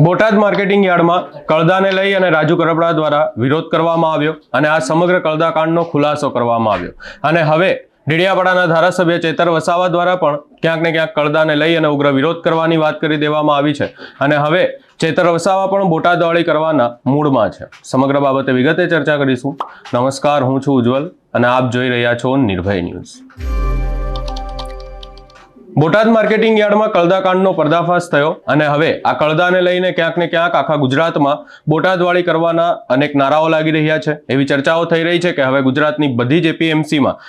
Botad marketing યાર્ડમાં કળદાને લઈ અને રાજુ કરપડા દ્વારા વિરોધ કરવામાં આવ્યો અને આ સમગ્ર કળદાકાંડનો ખુલાસો કરવામાં આવ્યો અને હવે ડેડિયાપાડાના ધારાસભ્ય ચેતર વસાવા દ્વારા પણ ક્યાંક ને ક્યાંક કળદાને લઈ અને ઉગ્ર વિરોધ કરવાની વાત કરી દેવામાં આવી છે અને હવે ચેતર વસાવા પણ બોટાદવાળી કરવાના મૂડમાં છે। સમગ્ર બાબતે વિગતે ચર્ચા કરીશું। નમસ્કાર, હું છું ઉજ્જવલ અને આપ જોઈ રહ્યા છો નિર્ભય ન્યૂઝ। બોટાદ માર્કેટિંગ યાર્ડમાં કળદાકાંડનો પર્દાફાશ થયો અને હવે આ કળદાને લઈને ક્યાંક ને ક્યાંક આખા ગુજરાતમાં બોટાદવાળી કરવાના અનેક નારાઓ લાગી રહ્યા છે। એવી ચર્ચાઓ થઈ રહી છે કે હવે ગુજરાતની બધી જ એપીએમસીમાં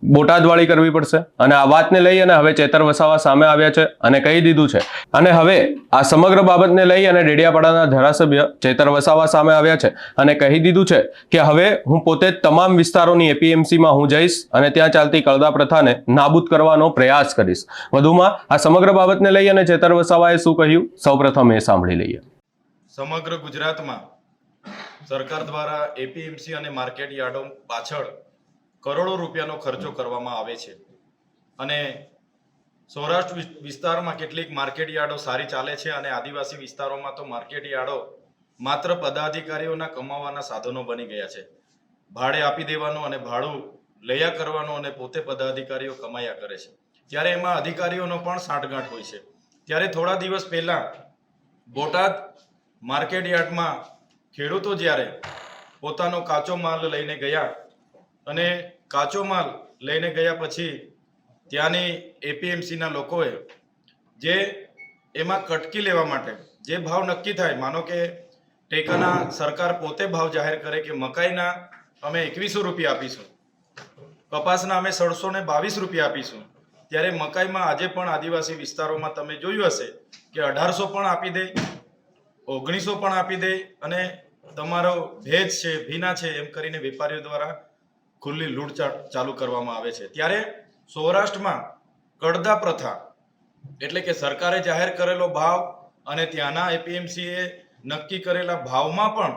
બોટાદવાળી કરવી પડશે અને આ વાતને લઈ અને હવે ચેતર વસાવા સામે આવ્યા છે અને કહી દીધું છે અને હવે આ સમગ્ર બાબતને લઈ અને ડેડિયાપાડાના ધારાસભ્ય ચેતર વસાવા સામે આવ્યા છે અને કહી દીધું છે કે હવે હું પોતે જ તમામ વિસ્તારોની એપીએમસીમાં હું જઈશ અને ત્યાં ચાલતી કળદા પ્રથાને નાબૂદ કરવાનો પ્રયાસ કરીશ। વધુમાં આ સમગ્ર બાબતને લઈ અને ચેતર વસાવાએ શું કહ્યું, સૌપ્રથમ એ સાંભળી લઈએ। સમગ્ર ગુજરાતમાં સરકાર દ્વારા એપીએમસી અને માર્કેટ યાર્ડો પાછળ કરોડો રૂપિયાનો ખર્ચો કરવામાં આવે છે અને સૌરાષ્ટ્ર વિસ્તારમાં કેટલીક માર્કેટ યાર્ડો સારી ચાલે છે અને આદિવાસી વિસ્તારોમાં તો માર્કેટ યાર્ડો માત્ર પદાધિકારીઓના કમાવાના સાધનો બની ગયા છે। ભાડે આપી દેવાનું અને ભાડું લયા કરવાનું અને પોતે પદાધિકારીઓ કમાયા કરે છે, ત્યારે એમાં અધિકારીઓનો પણ સાંઠગાંઠ હોય છે। ત્યારે થોડા દિવસ પહેલા બોટાદ માર્કેટ યાર્ડમાં ખેડૂતો જ્યારે પોતાનો કાચો માલ લઈને ગયા અને કાચો માલ લઈને ગયા પછી ત્યાંની એપીએમસીના લોકોએ જે એમાં કટકી લેવા માટે જે ભાવ નક્કી થાય, માનો કે ટેકાના સરકાર પોતે ભાવ જાહેર કરે કે મકાઈના અમે 2100 રૂપિયા આપીશું, કપાસના અમે 1722 રૂપિયા આપીશું, ત્યારે મકાઈમાં આજે પણ આદિવાસી વિસ્તારોમાં તમે જોયું હશે કે 1800 પણ આપી દે, 1900 પણ આપી દે અને તમારો ભેજ છે, ભીના છે એમ કરીને વેપારીઓ દ્વારા ખુલ્લી લૂંટ ચાલુ કરવામાં આવે છે। ત્યારે સૌરાષ્ટ્રમાં કળદા પ્રથા એટલે કે સરકારે જાહેર કરેલો ભાવ અને ત્યાંના એપીએમસીએ નક્કી કરેલા ભાવમાં પણ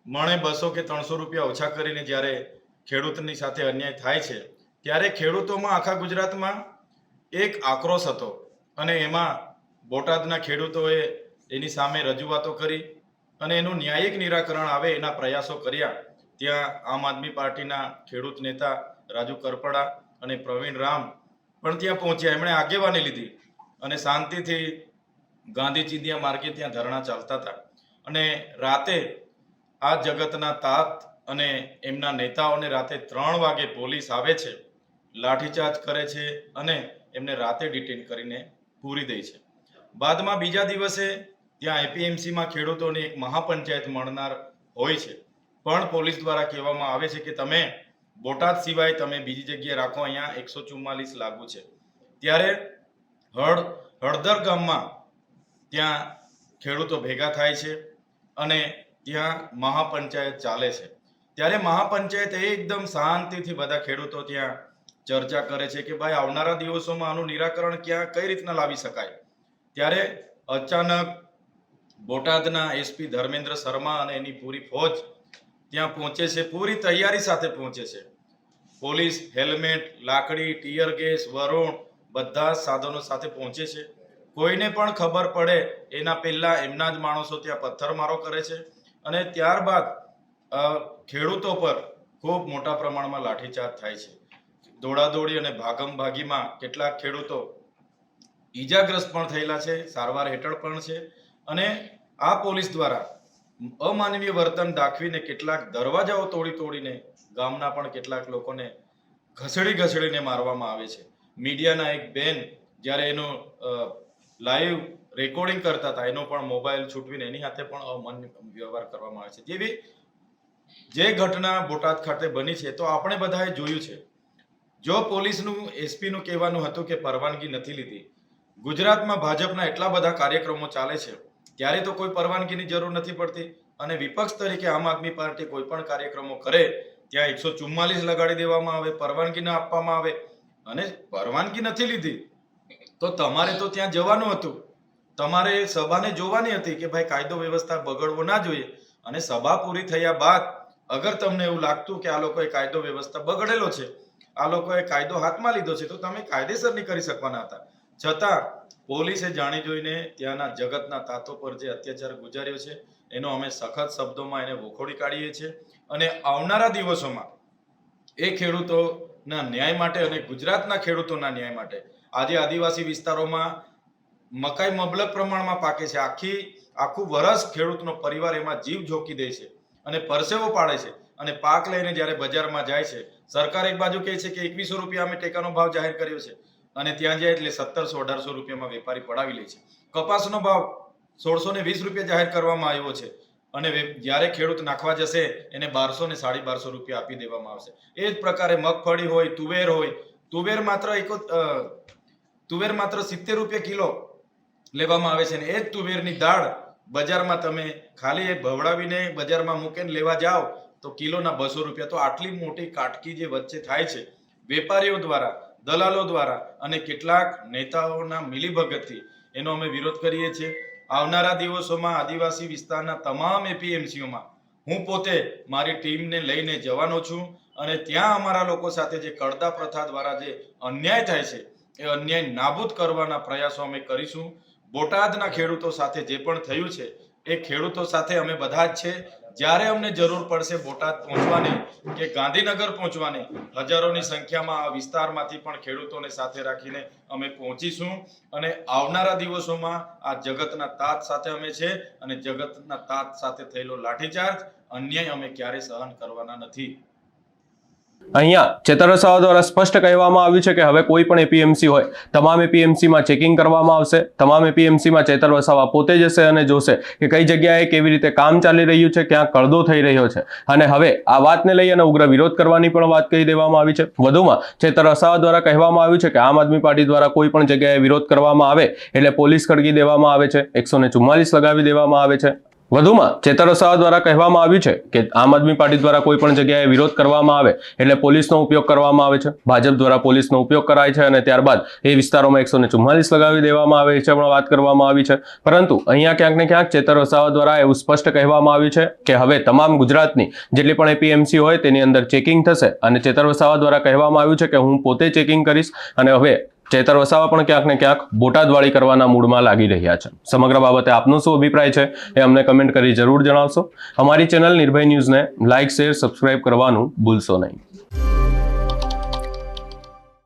મણે 200 કે 300 રૂપિયા ઓછા કરીને જ્યારે ખેડૂતની સાથે અન્યાય થાય છે, ત્યારે ખેડૂતોમાં આખા ગુજરાતમાં એક આક્રોશ હતો અને એમાં બોટાદના ખેડૂતોએ એની સામે રજૂઆતો કરી અને એનું ન્યાયિક નિરાકરણ આવે એના પ્રયાસો કર્યા। ત્યાં આમ આદમી પાર્ટીના ખેડૂત નેતા રાજુ કરપડા અને પ્રવીણ રામ પણ ત્યાં પહોંચ્યા, એમણે આગેવાની લીધી અને શાંતિથી ગાંધી ચિંધ્યા માર્ગે ત્યાં ધરણા ચાલતા હતા અને રાતે આ જગતના તાત અને એમના નેતાઓને રાતે 3 વાગે પોલીસ આવે છે, લાઠીચાર્જ કરે છે અને એમને રાતે ડિટેન કરીને પૂરી દે છે। બાદમાં બીજા દિવસે ત્યાં એપીએમસીમાં ખેડૂતોની એક મહાપંચાયત મળનાર હોય છે, પણ પોલીસ દ્વારા કહેવામાં આવે છે કે તમે બોટાદ સિવાય તમે બીજી જગ્યાએ રાખો, અહીંયા 144 લાગુ છે। ત્યારે હળદર ગામમાં ત્યાં ખેડૂતો ભેગા થાય છે અને ત્યાં મહાપંચાયત ચાલે છે। ત્યારે મહાપંચાયત એકદમ શાંતિથી બધા ખેડૂતો ત્યાં ચર્ચા કરે છે કે ભાઈ આવનારા દિવસોમાં આનું નિરાકરણ કઈ રીતના લાવી શકાય। ત્યારે અચાનક બોટાદના એસપી ધર્મેન્દ્ર શર્મા અને એની પૂરી ફોજ ત્યાં પહોંચે છે, પૂરી તૈયારી સાથે પહોંચે છે। પોલીસ હેલ્મેટ, લાકડી, ટીયર ગેસ, વરુણ બધા સાધનો સાથે પહોંચે છે। કોઈને પણ ખબર પડે એના પહેલા એમના જ માણસો ત્યાં પથ્થરમારો કરે છે અને ત્યારબાદ ખેડૂતો પર ખૂબ મોટા પ્રમાણમાં લાઠીચાર્જ થાય છે। દોડાદોડી અને ભાગમભાગીમાં કેટલાક ખેડૂતો ઈજાગ્રસ્ત પણ થયેલા છે, સારવાર હેઠળ પણ છે અને આ પોલીસ દ્વારા અમાનવીય વર્તન દાખવીને કેટલાક દરવાજાઓ તોડીને ગામના પણ કેટલાક લોકોને ઘસડીને મારવામાં આવે છે। મીડિયાના એક બેન જ્યારે એનો લાઈવ રેકોર્ડિંગ કરતા હતા, એનો પણ મોબાઈલ છૂટવીને એની સાથે પણ અમાન્ય વ્યવહાર કરવામાં આવે છે। જેવી જે ઘટના બોટાદ ખાતે બની છે તો આપણે બધાએ જોયું છે। જો પોલીસનું એસપીનું કહેવાનું હતું કે પરવાનગી નથી લીધી, ગુજરાતમાં ભાજપના એટલા બધા કાર્યક્રમો ચાલે છે ત્યારે તો કોઈ પરવાનગીની જરૂર નથી પડતી અને વિપક્ષ તરીકે આમ આદમી પાર્ટી કોઈ પણ કાર્યક્રમો કરે ત્યાં 144 લગાડી દેવામાં આવે, પરવાનગી ના આપવામાં આવે અને પરવાનગી નથી લીધી તો તમારે તો ત્યાં જવાનું હતું, તમારે સભાને જોવાની હતી કે ભાઈ કાયદો વ્યવસ્થા બગડવો ના જોઈએ અને સભા પૂરી થયા બાદ અગર તમને એવું લાગતું કે આ લોકોએ કાયદો વ્યવસ્થા બગડેલો છે, આ લોકોએ કાયદો હાથમાં લીધો છે તો તમે કાયદેસરની કરી શકવાના હતા। છતાં પોલીસે જાણી જોઈને ત્યાંના જગતના તાતો પર જે અત્યાચાર ગુજાર્યો છે એનો અમે સખત શબ્દોમાં એને વખોડી કાઢીએ છીએ અને આવનારા દિવસોમાં એ ખેડૂતોના ન્યાય માટે અને ગુજરાતના ખેડૂતોના ન્યાય માટે આજે આદિવાસી વિસ્તારોમાં મકાઈ મબલક પ્રમાણમાં પાકે છે, આખું વરસ ખેડૂતનો પરિવાર એમાં જીવ ઝોકી દે છે અને પરસેવો પાડે છે અને પાક લઈને જ્યારે બજારમાં જાય છે, સરકાર એક બાજુ કહે છે કે 2100 રૂપિયા અમે ટેકાનો ભાવ જાહેર કર્યો છે અને ત્યાં જાય એટલે 1700-1800 રૂપિયામાં વેપારી પડાવી લે છે. કપાસનો ભાવ 1620 રૂપિયા જાહેર કરવામાં આવ્યો છે અને જ્યારે ખેડૂત નાખવા જશે એને 1200 ને 1250 રૂપિયા આપી દેવામાં આવશે. એ જ પ્રકારે મગફળી હોય, તુવેર હોય, તુવેર માત્ર 70 રૂપિયા કિલો લેવામાં આવે છે અને એ જ તુવેરની દાળ બજારમાં તમે ખાલી એ ભવડાવીને બજારમાં મૂકીને લેવા જાઓ તો કિલોના 200 રૂપિયા. તો આટલી મોટી કાટકી જે વચ્ચે થાય છે વેપારીઓ દ્વારા, દલાલો દ્વારા અને કેટલાક નેતાઓના મિલીભગતથી, એનો અમે વિરોધ કરીએ છીએ. આવનારા દિવસોમાં આદિવાસી વિસ્તારના તમામ એપીએમસીઓમાં હું પોતે મારી ટીમને લઈને જવાનો છું અને ત્યાં અમારા લોકો સાથે જે કડદા પ્રથા દ્વારા જે અન્યાય થાય છે એ અન્યાય નાબૂદ કરવાના પ્રયાસો અમે કરીશું. બોટાદના ખેડૂતો સાથે જે પણ થયું છે એ ખેડૂતો સાથે અમે બધા જ છે. જ્યારે અમને જરૂર પડશે બોટાદ પહોંચવાની કે ગાંધીનગર પહોંચવાની, હજારોની સંખ્યામાં આ વિસ્તારમાંથી પણ ખેડૂતોને સાથે રાખીને અમે પહોંચીશું અને આવનારા દિવસોમાં આ જગતના તાત સાથે અમે છે અને જગતના તાત સાથે થયેલો લાઠીચાર્જ, અન્યાય અમે ક્યારેય સહન કરવાના નથી. અહીંયા ચેતર વસાવા દ્વારા સ્પષ્ટ કહેવામાં આવ્યું છે કે હવે કોઈ પણ એપીએમસી હોય તમામ એપીએમસીમાં ચેકિંગ કરવામાં આવશે. તમામ એપીએમસીમાં ચેતર વસાવા પોતે જશે અને જોશે કે કઈ જગ્યાએ કેવી રીતે કામ ચાલી રહ્યું છે, ક્યાં કળદો થઈ રહ્યો છે અને હવે આ વાતને લઈ અને ઉગ્ર વિરોધ કરવાની પણ વાત કહી દેવામાં આવી છે. વધુમાં ચેતર વસાવા દ્વારા કહેવામાં આવ્યું છે કે આમ આદમી પાર્ટી દ્વારા કોઈ પણ જગ્યાએ વિરોધ કરવામાં આવે એટલે પોલીસ કડગી દેવામાં આવે છે, 144 લગાવી દેવામાં આવે છે. વધુમાં ચેતર વસાવા દ્વારા કહેવામાં આવ્યું છે કે આમ આદમી પાર્ટી દ્વારા કોઈ પણ જગ્યાએ વિરોધ કરવામાં આવે એટલે પોલીસનો ઉપયોગ કરવામાં આવે છે. ભાજપ દ્વારા પોલીસનો ઉપયોગ કરાય છે અને ત્યારબાદ એ વિસ્તારોમાં 144 લગાવી દેવામાં આવે છે પણ વાત કરવામાં આવી છે. પરંતુ અહીંયા ક્યાંક ને ક્યાંક ચેતર વસાવા દ્વારા એવું સ્પષ્ટ કહેવામાં આવ્યું છે કે હવે તમામ ગુજરાતની જેટલી પણ એપીએમસી હોય તેની અંદર ચેકિંગ થશે અને ચેતર વસાવા દ્વારા કહેવામાં આવ્યું છે કે હું પોતે ચેકિંગ કરીશ અને હવે ચેતર વસાવા પણ ક્યાંક ને ક્યાંક બોટાદવાળી કરવાના મૂડમાં લાગી રહ્યા છે. સમગ્ર બાબતે આપનો શું અભિપ્રાય છે એ અમને કમેન્ટ કરી જરૂર જણાવશો. અમારી ચેનલ નિર્ભય ન્યૂઝને લાઇક, શેર, સબસ્ક્રાઇબ કરવાનું ભૂલશો નહીં.